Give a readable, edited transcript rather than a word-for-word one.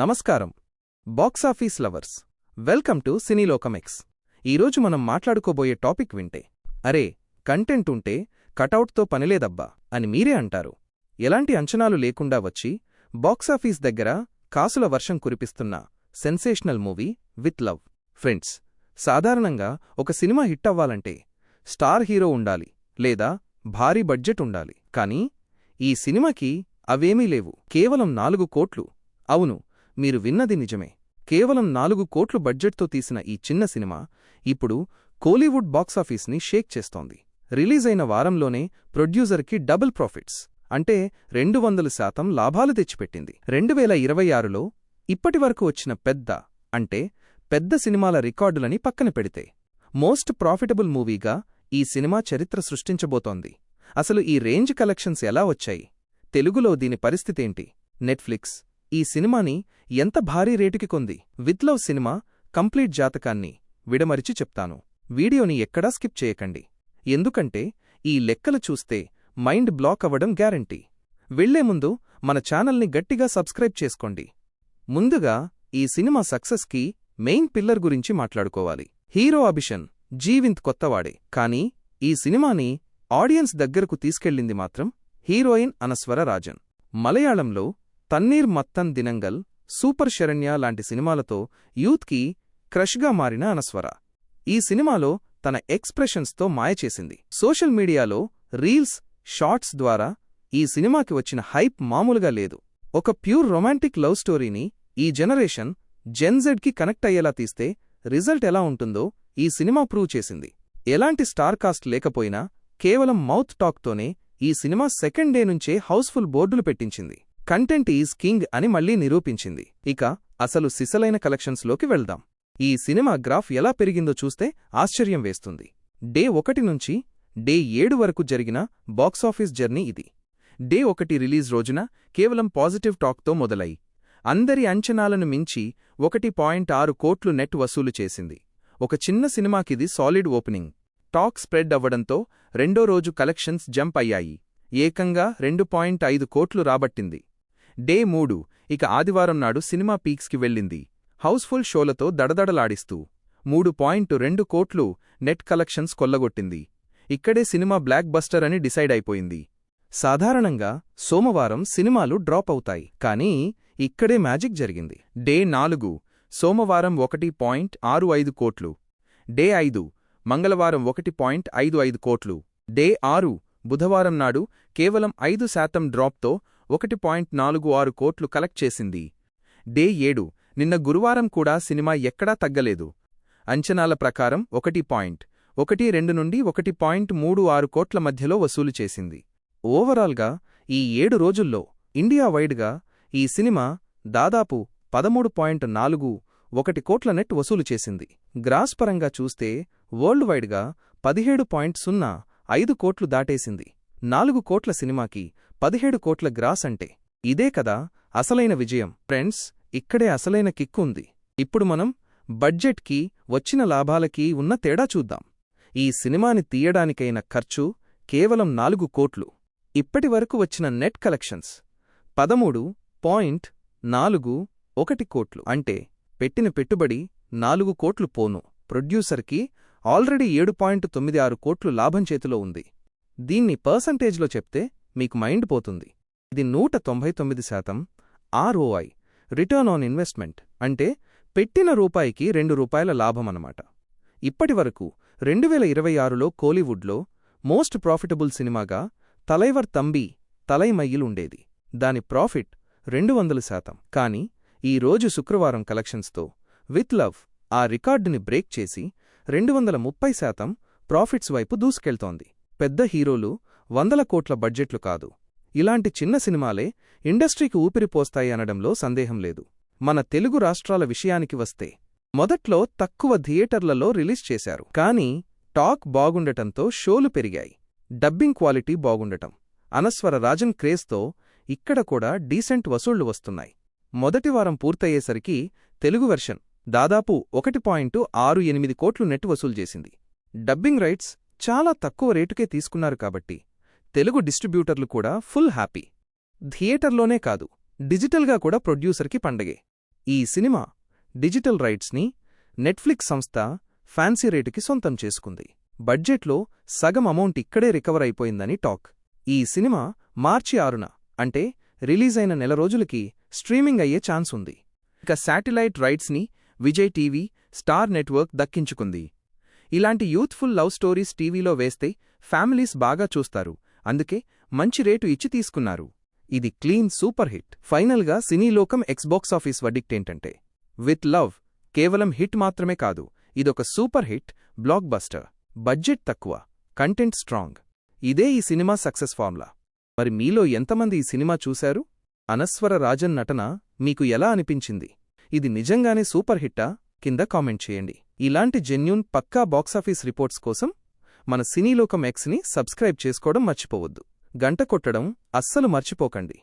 నమస్కారం box office lovers, welcome to సినీలోకమెక్స్. ఈరోజు మనం మాట్లాడుకోబోయే టాపిక్ వింటే అరే కంటెంట్ ఉంటే కటౌట్తో పనిలేదబ్బా అని మీరే అంటారు. ఎలాంటి అంచనాలు లేకుండా వచ్చి బాక్సాఫీస్ దగ్గర కాసుల వర్షం కురిపిస్తున్న sensational movie with love. Friends, సాధారణంగా ఒక సినిమా హిట్ అవ్వాలంటే స్టార్ హీరో ఉండాలి లేదా భారీ బడ్జెట్ ఉండాలి. కానీ ఈ సినిమాకి అవేమీ లేవు. కేవలం 4 కోట్లు. అవును, మీరు విన్నది నిజమే. కేవలం 4 కోట్లు బడ్జెట్తో తీసిన ఈ చిన్న సినిమా ఇప్పుడు కోలీవుడ్ బాక్సాఫీస్ని షేక్ చేస్తోంది. రిలీజ్ అయిన వారంలోనే ప్రొడ్యూసర్కి డబుల్ ప్రాఫిట్స్, అంటే 200% లాభాలు తెచ్చిపెట్టింది. 2026లో ఇప్పటివరకు వచ్చిన పెద్ద సినిమాల రికార్డులని పక్కన పెడితే మోస్ట్ ప్రాఫిటబుల్ మూవీగా ఈ సినిమా చరిత్ర సృష్టించబోతోంది. అసలు ఈ రేంజ్ కలెక్షన్స్ ఎలా వచ్చాయి? తెలుగులో దీని పరిస్థితేంటి? నెట్ఫ్లిక్స్ ఈ సినిమాని ఎంత భారీ రేటుకి కొంది? విత్ లవ్ సినిమా కంప్లీట్ జాతకాన్ని విడమరిచి చెప్తాను. వీడియోని ఎక్కడా స్కిప్ చేయకండి, ఎందుకంటే ఈ లెక్కలు చూస్తే మైండ్ బ్లాక్ అవ్వడం గ్యారంటీ. వెళ్లే ముందు మన ఛానల్ని గట్టిగా సబ్స్క్రైబ్ చేసుకోండి. ముందుగా ఈ సినిమా సక్సెస్కి మెయిన్ పిల్లర్ గురించి మాట్లాడుకోవాలి. హీరో అభిషన్ జీవింత్ కొత్తవాడే, కానీ ఈ సినిమాని ఆడియన్స్ దగ్గరకు తీసుకెళ్లింది మాత్రం హీరోయిన్ అనస్వర రాజన్. మలయాళంలో తన్నీర్ మత్తన్ దినంగల్, సూపర్ శరణ్య లాంటి సినిమాలతో యూత్కి క్రష్గా మారిన అనస్వర ఈ సినిమాలో తన ఎక్స్ప్రెషన్స్తో మాయచేసింది. సోషల్ మీడియాలో రీల్స్, షార్ట్స్ ద్వారా ఈ సినిమాకి వచ్చిన హైప్ మామూలుగా లేదు. ఒక ప్యూర్ రొమాంటిక్ లవ్ స్టోరీని ఈ జనరేషన్ జెన్జెడ్కి కనెక్ట్ అయ్యేలా తీస్తే రిజల్ట్ ఎలా ఉంటుందో ఈ సినిమా ప్రూవ్ చేసింది. ఎలాంటి స్టార్ కాస్ట్ లేకపోయినా కేవలం మౌత్ టాక్తోనే ఈ సినిమా సెకండ్ డే నుంచే హౌస్ఫుల్ బోర్డులు పెట్టించింది. కంటెంట్ ఈజ్ కింగ్ అని మళ్లీ నిరూపించింది. ఇక అసలు సిసలైన కలెక్షన్స్లోకి వెళ్దాం. ఈ సినిమా గ్రాఫ్ ఎలా పెరిగిందో చూస్తే ఆశ్చర్యం వేస్తుంది. డే 1 నుంచి డే 7 వరకు జరిగిన బాక్సాఫీస్ జర్నీ ఇది. డే 1 రిలీజ్ రోజున కేవలం పాజిటివ్ టాక్తో మొదలై అందరి అంచనాలను మించి 1.6 కోట్లు నెట్ వసూలు చేసింది. ఒక చిన్న సినిమాకిది సాలిడ్ ఓపెనింగ్. టాక్ స్ప్రెడ్ అవ్వడంతో రెండో రోజు కలెక్షన్స్ జంప్ అయ్యాయి. ఏకంగా 2.5 కోట్లు రాబట్టింది. డే 3 ఇక ఆదివారం నాడు సినిమా పీక్స్కి వెళ్ళింది. హౌస్ఫుల్ షోలతో దడదడలాడిస్తూ 3.2 కోట్లు నెట్ కలెక్షన్స్ కొల్లగొట్టింది. ఇక్కడే సినిమా బ్లాక్ బస్టర్ అని డిసైడ్ అయిపోయింది. సాధారణంగా సోమవారం సినిమాలు డ్రాప్ అవుతాయి, కానీ ఇక్కడే మ్యాజిక్ జరిగింది. డే 4 సోమవారం 1.65 కోట్లు. డే 5 మంగళవారం 1.55 కోట్లు. డే 6 బుధవారం నాడు కేవలం 5% డ్రాప్తో 1.46 కోట్లు కలెక్ట్ చేసింది. డే 7 నిన్న గురువారం కూడా సినిమా ఎక్కడా తగ్గలేదు. అంచనాల ప్రకారం 1.12 నుండి 1.36 కోట్ల మధ్యలో వసూలు చేసింది. ఓవరాల్గా ఈ 7 రోజుల్లో ఇండియా వైడ్గా ఈ సినిమా దాదాపు 13.41 కోట్ల నెట్ వసూలు చేసింది. గ్రాస్ పరంగా చూస్తే వరల్డ్ వైడ్గా 17.05 కోట్లు దాటేసింది. 4 కోట్ల సినిమాకి 17 కోట్ల గ్రాస్ అంటే ఇదే కదా అసలైన విజయం. ఫ్రెండ్స్, ఇక్కడే అసలైన కిక్కు ఉంది. ఇప్పుడు మనం బడ్జెట్కి వచ్చిన లాభాలకి ఉన్న తేడా చూద్దాం. ఈ సినిమాని తీయడానికైన ఖర్చు కేవలం 4 కోట్లు. ఇప్పటివరకు వచ్చిన నెట్ కలెక్షన్స్ 13.41 కోట్లు. అంటే పెట్టిన పెట్టుబడి 4 కోట్లు పోను. ప్రొడ్యూసర్కి ఆల్రెడీ 7.96 కోట్లు లాభం చేతిలో ఉంది. దీన్ని పర్సంటేజ్లో చెప్తే మీకు మైండ్ పోతుంది. ఇది 199% ROI, రిటర్న్ ఆన్ ఇన్వెస్ట్మెంట్. అంటే పెట్టిన రూపాయికి 2 రూపాయల లాభమన్నమాట. ఇప్పటివరకు 2026లో కోలీవుడ్లో మోస్ట్ ప్రాఫిటబుల్ సినిమాగా తలైవర్ తంబి తలైమయ్యిల్ ఉండేది. దాని ప్రాఫిట్ 200%. కానీ ఈ రోజు శుక్రవారం కలెక్షన్స్తో విత్ లవ్ ఆ రికార్డుని బ్రేక్ చేసి 230% ప్రాఫిట్స్ వైపు దూసుకెళ్తోంది. పెద్ద హీరోలు 100 కోట్ల బడ్జెట్లు కాదు, ఇలాంటి చిన్న సినిమాలే ఇండస్ట్రీకి ఊపిరిపోస్తాయి అనడంలో సందేహం లేదు. మన తెలుగు రాష్ట్రాల విషయానికి వస్తే మొదట్లో తక్కువ థియేటర్లలో రిలీజ్ చేశారు. కానీ టాక్ బాగుండటంతో షోలు పెరిగాయి. డబ్బింగ్ క్వాలిటీ బాగుండటం, అనస్వర రాజన్ క్రేజ్తో ఇక్కడ కూడా డీసెంట్ వసూళ్లు వస్తున్నాయి. మొదటి వారం పూర్తయ్యేసరికి తెలుగు వెర్షన్ దాదాపు 1.68 కోట్లు నెట్ వసూలు చేసింది. డబ్బింగ్ రైట్స్ చాలా తక్కువ రేటుకే తీసుకున్నారు కాబట్టి తెలుగు డిస్ట్రిబ్యూటర్లు కూడా ఫుల్ హ్యాపీ. థియేటర్లోనే కాదు, డిజిటల్గా కూడా ప్రొడ్యూసర్కి పండగే. ఈ సినిమా డిజిటల్ రైట్స్ని నెట్ఫ్లిక్స్ సంస్థ ఫ్యాన్సీ రేటుకి సొంతం చేసుకుంది. బడ్జెట్లో సగం అమౌంట్ ఇక్కడే రికవర్ అయిపోయిందని టాక్. ఈ సినిమా మార్చి 6న అంటే రిలీజ్ అయిన నెల రోజులకి స్ట్రీమింగ్ అయ్యే ఛాన్స్ ఉంది. ఇక శాటిలైట్ రైట్స్ని విజయ్ టీవీ, స్టార్ నెట్వర్క్ దక్కించుకుంది. ఇలాంటి యూత్ఫుల్ లవ్ స్టోరీస్ టీవీలో వేస్తే ఫ్యామిలీస్ బాగా చూస్తారు. అందుకే మంచి రేటు ఇచ్చి తీసుకున్నారు. ఇది క్లీన్ సూపర్ హిట్. ఫైనల్గా సినీలోకం బాక్సాఫీస్ వర్డిక్టేంటంటే విత్ లవ్ కేవలం హిట్ మాత్రమే కాదు, ఇదొక super hit, block buster. Budget తక్కువ, కంటెంట్ స్ట్రాంగ్. ఇదే ఈ సినిమా సక్సెస్ ఫార్ములా. మరి మీలో ఎంతమంది ఈ సినిమా చూశారు? అనస్వర రాజన్ నటన మీకు ఎలా అనిపించింది? ఇది నిజంగానే సూపర్ హిట్టా? కింద కామెంట్ చేయండి. ఇలాంటి జెన్యూన్ పక్కా బాక్సాఫీస్ రిపోర్ట్స్ కోసం మన సినీలోకం ఎక్స్ని సబ్స్క్రైబ్ చేసుకోవడం మర్చిపోవద్దు. గంట కొట్టడం అస్సలు మర్చిపోకండి.